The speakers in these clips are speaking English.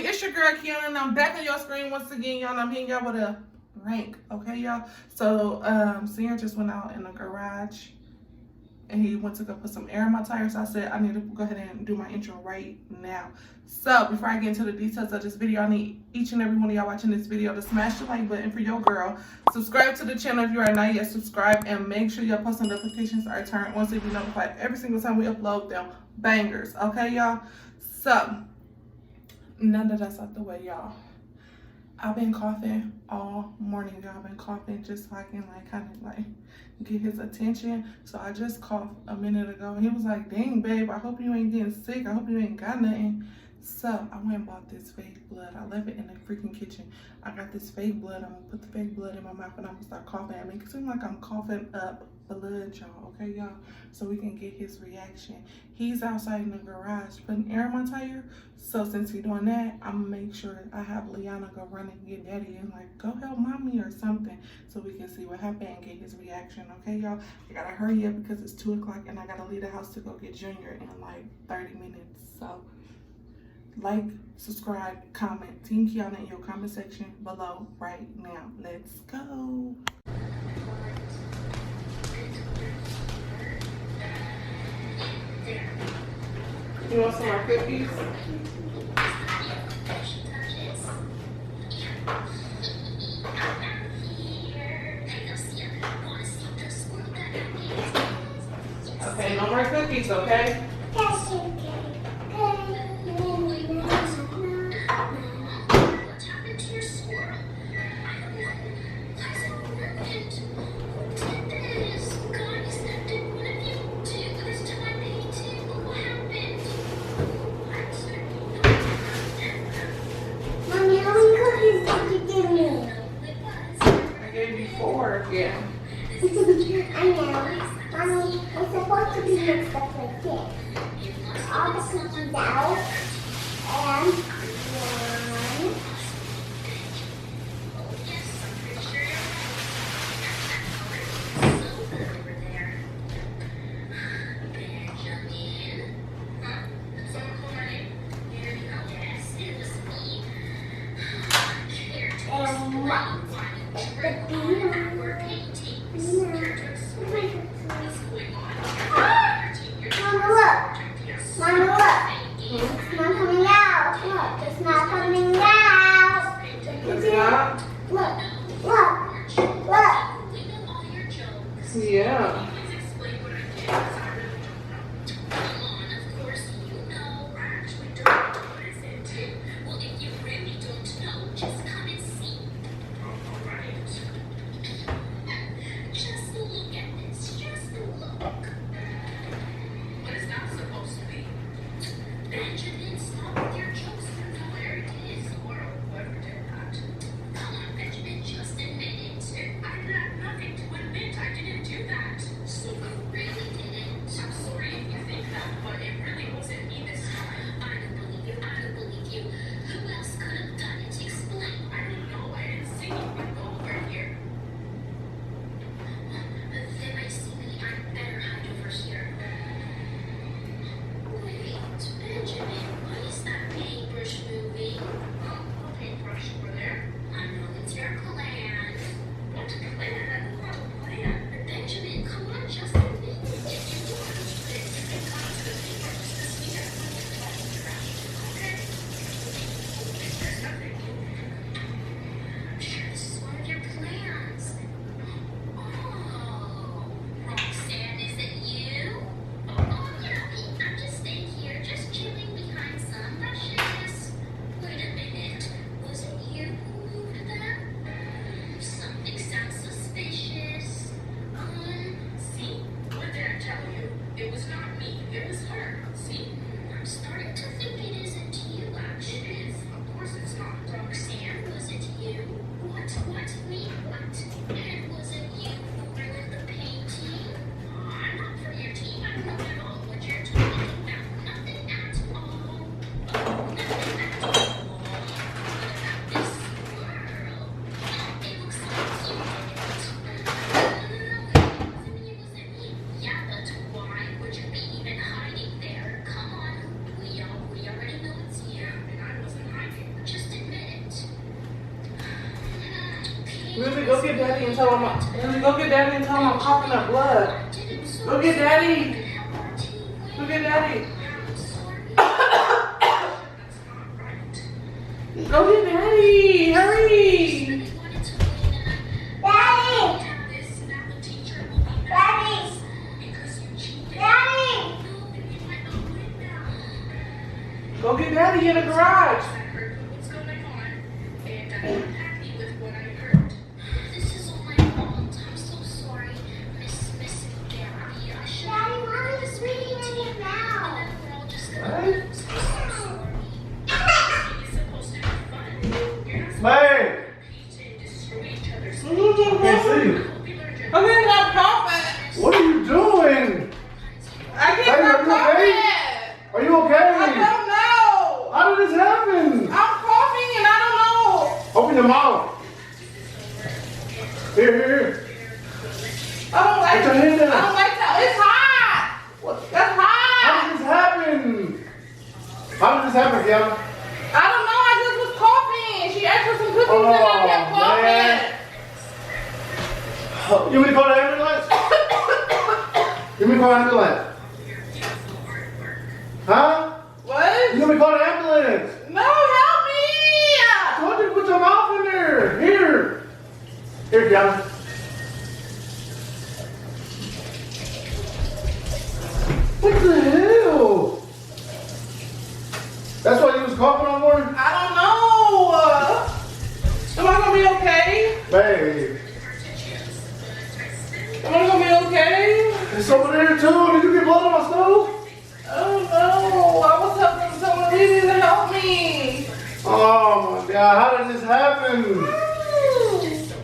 it's your girl Kiana, and I'm back on your screen once again, y'all. I'm hitting y'all with a rank, okay, y'all? So, Senior just went out in the garage, and he went to go put some air in my tires. So I said I need to go ahead and do my intro right now. So, before I get into the details of this video, I need each and every one of y'all watching this video to smash the like button for your girl. Subscribe to the channel if you are not yet subscribed, and make sure your post notifications are turned on so you be notified every single time we upload them bangers, okay, y'all? So, none of that's out the way, y'all. I've been coughing all morning, y'all. I've been coughing just so I can kind of get his attention. So I just coughed a minute ago, and he was like, dang, babe, I hope you ain't getting sick. I hope you ain't got nothing. So I went and bought this fake blood. I left it in the freaking kitchen. I got this fake blood. I'm gonna put the fake blood in my mouth, and I'm gonna start coughing. It makes it seem like I'm coughing up blood, y'all, okay, y'all? So we can get his reaction. He's outside in the garage putting air in my tire. So since he's doing that, I'm gonna make sure I have Liana go run and get daddy and go help mommy or something, so we can see what happened and get his reaction, okay, y'all? I gotta hurry up because it's 2 o'clock and I gotta leave the house to go get Junior in 30 minutes. So like, subscribe, comment, Team Kiana in your comment section below right now. Let's go. You want some more cookies? Okay, no more cookies, okay? Yes, okay. Mommy, how many cookies did you give me? I gave you 4 again. I know. Mommy, it's supposed to be mixed up like this. All the cookies out. And 1. And 1. The Mama, look. It's not coming out. Look, it's not coming out. It's not? Look. Yeah. Lily, go get Daddy and tell him. Lily, go get Daddy and tell him I'm coughing up blood. Go get Daddy. Go get Daddy. Go get Daddy. Hurry. Daddy. Daddy. Daddy. Go get Daddy in the garage. Daddy, Mommy's breathing in your mouth. What? Man! Can't see. Okay, stop coughing. What are you doing? I can't Hey, stop are you okay? coughing. Are you okay? I don't know. How did this happen? I'm coughing and I don't know. Open your mouth. Here. I don't like Put your hand it. down. I don't like that. It's hot. That's hot. How did this happen? How did this happen, Kiana? I don't know. I just was coughing. She asked for some cookies and I kept coughing. man. You want me to call the ambulance? You want me to call the ambulance? Huh? What? You want me to call the ambulance? No, help me. I told you to put your mouth in there. Here, Kiana. What the hell? That's why you was coughing all morning? I don't know. Am I going to be okay? Babe, Am I going to be okay? it's over there too. Did you get blood on my stove? Oh no. I was helping someone. They didn't help me. Oh my God, how did this happen?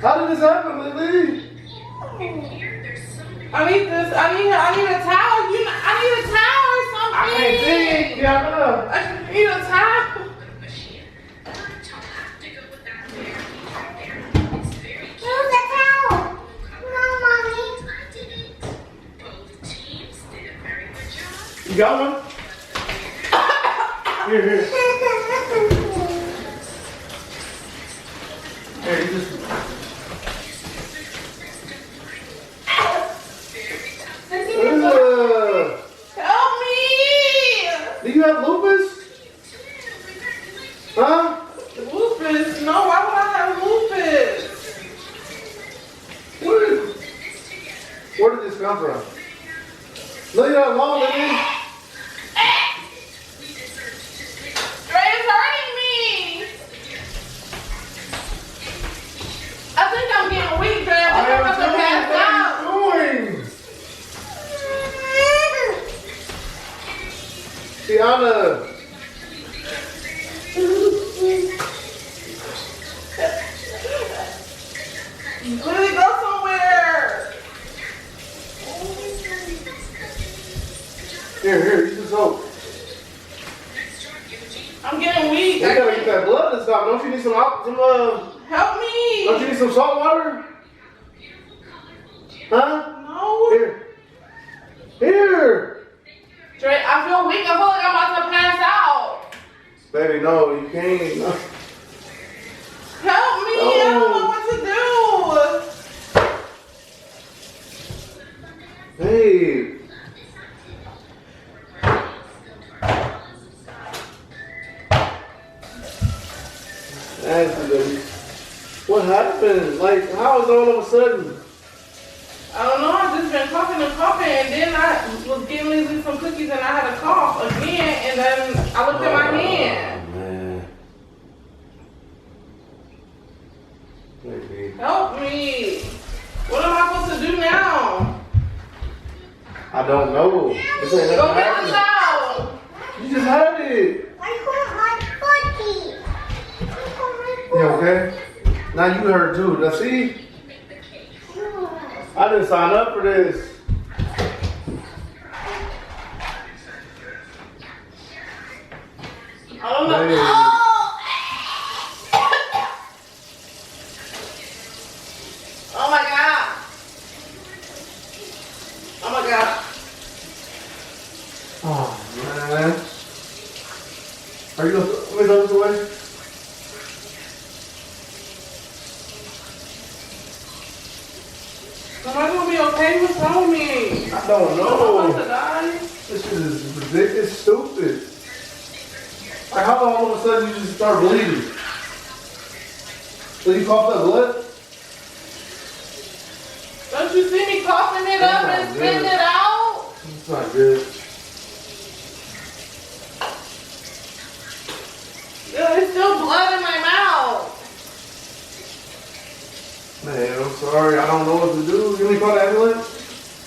How did this happen, Lily? I need this. I need a towel. I need a towel or something. I can't see. Yeah, I need a towel. Where's the towel? No, Mommy. you got one? Here. Here, you just. Help me. Do you have lupus? Huh? Lupus? No, why would I have lupus? Where did this come from? Look at that long, Lily. It's hurting me. I think I'm getting weak, Dre. I think I'm about to pass out. What are you doing? Tiana. Lily, go somewhere. Here, use this soap. I'm getting weak. You gotta get that blood to stop. Don't you need some Help me. don't you need some salt water? Huh? No. Here. Dre, I feel weak. I feel like I'm about to pass out. Baby, no, you can't. No. Help me. I don't know what to do. Babe. What happened? Like, how is it all of a sudden? I don't know. I just been coughing and then I was giving Lizzie some cookies and I had a cough again, and then I looked at my hand. Man. Baby. Help me. What am I supposed to do now? I don't know. This ain't Go nothing get the happening. towel. You just had it. I want my footy. I want my You okay? Now you hurt too. Now see? I didn't sign up for this. I don't know. Baby. Oh my God. Oh my God. Oh man. Are you gonna let me throw this away? baby, what's wrong with me? I don't I'm know. about to die. This shit is ridiculous. It's stupid. Like, how all of a sudden you just start bleeding? So you coughed up blood? Don't you see me coughing it up and spitting it out? It's not good. There's still blood in my mouth. Man, I'm sorry. I don't know what to do. You want me to call the ambulance?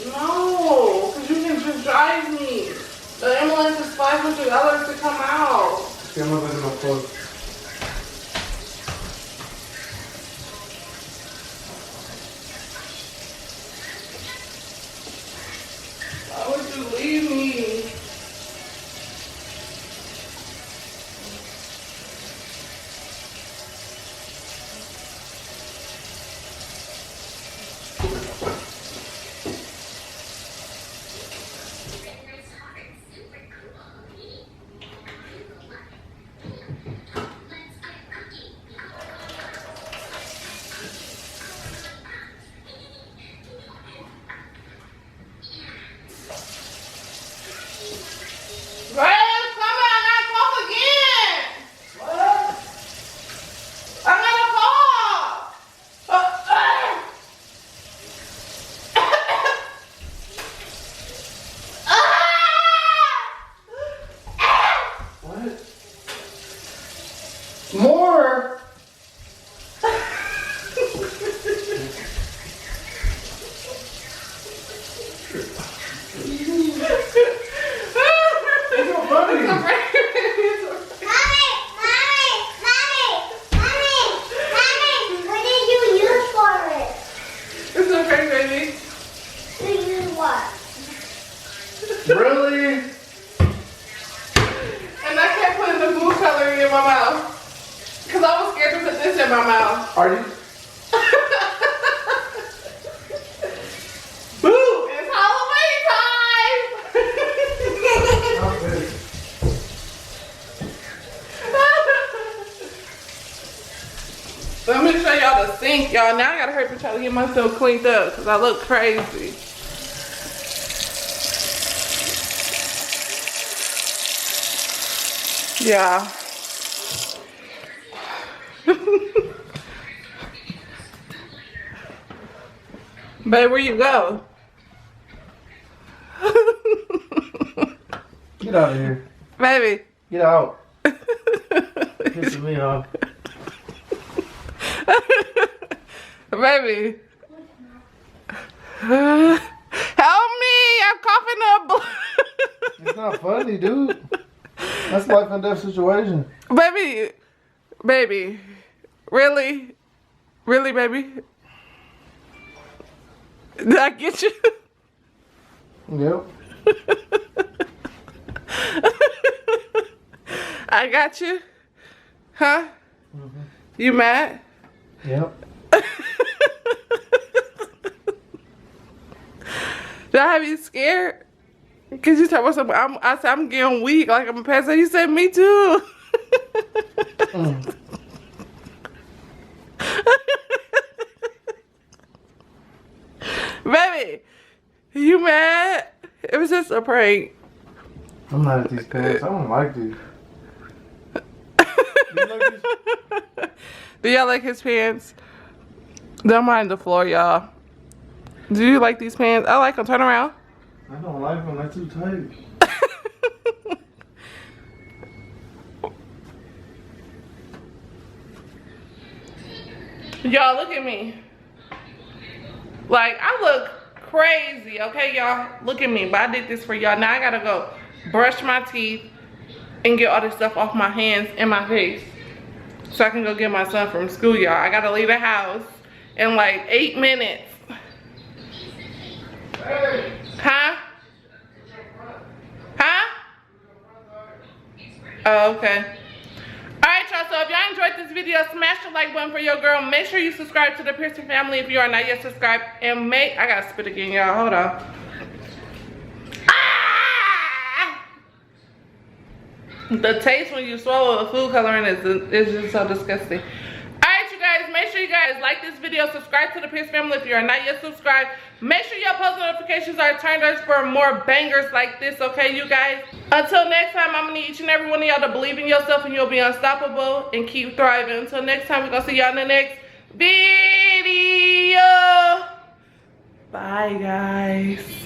No, because you can just drive me. The ambulance is $500 to come out. Okay, I'm gonna look at my phone. Why would you leave me? More? It's so funny. What did you use for it? It's okay, baby. You use what? Really? And I kept putting the food coloring in my mouth. Because I was scared to put this in my mouth. Are you? Boo! It's Halloween Okay. time! Let me show y'all the sink, y'all. Now I gotta hurry up and try to get myself cleaned up because I look crazy. Yeah. Babe, where you go? Get out of here. Baby. Get out. Pissing me off. Baby. Help me! I'm coughing up blood. It's not funny, dude. That's life and death situation. Baby. Baby. Really? Really, baby? Did I get you? Yep. I got you? Huh? Mm-hmm. You mad? Yep. Did I have you scared? Cause you talk about something. I said I'm getting weak, like I'm a peasant. You said me too. Mm. Baby, you mad? It was just a prank. I'm mad at these pants. I don't like these. You like these? Do y'all like his pants? Don't mind the floor, y'all. Do you like these pants? I like them. Turn around. I don't like them. They're too tight. Y'all, look at me. Like, I look crazy, okay, y'all? Look at me. But I did this for y'all. Now I gotta go brush my teeth and get all this stuff off my hands and my face so I can go get my son from school, y'all. I gotta leave the house in like 8 minutes. Hey. Huh? Huh? Oh, okay. Alright, y'all, so if y'all enjoyed this video, smash the like button for your girl. Make sure you subscribe to the Pearse family if you are not yet subscribed. And I gotta spit again, y'all. Hold on. Ah! The taste when you swallow the food coloring is just so disgusting. Alright, you guys, make sure you guys like this video, subscribe to the Pearse family if you are not yet subscribed. Make sure your post notifications are turned on for more bangers like this, okay, you guys? Until next time, I'm gonna need each and every one of y'all to believe in yourself and you'll be unstoppable and keep thriving. Until next time, we're gonna see y'all in the next video. Bye, guys.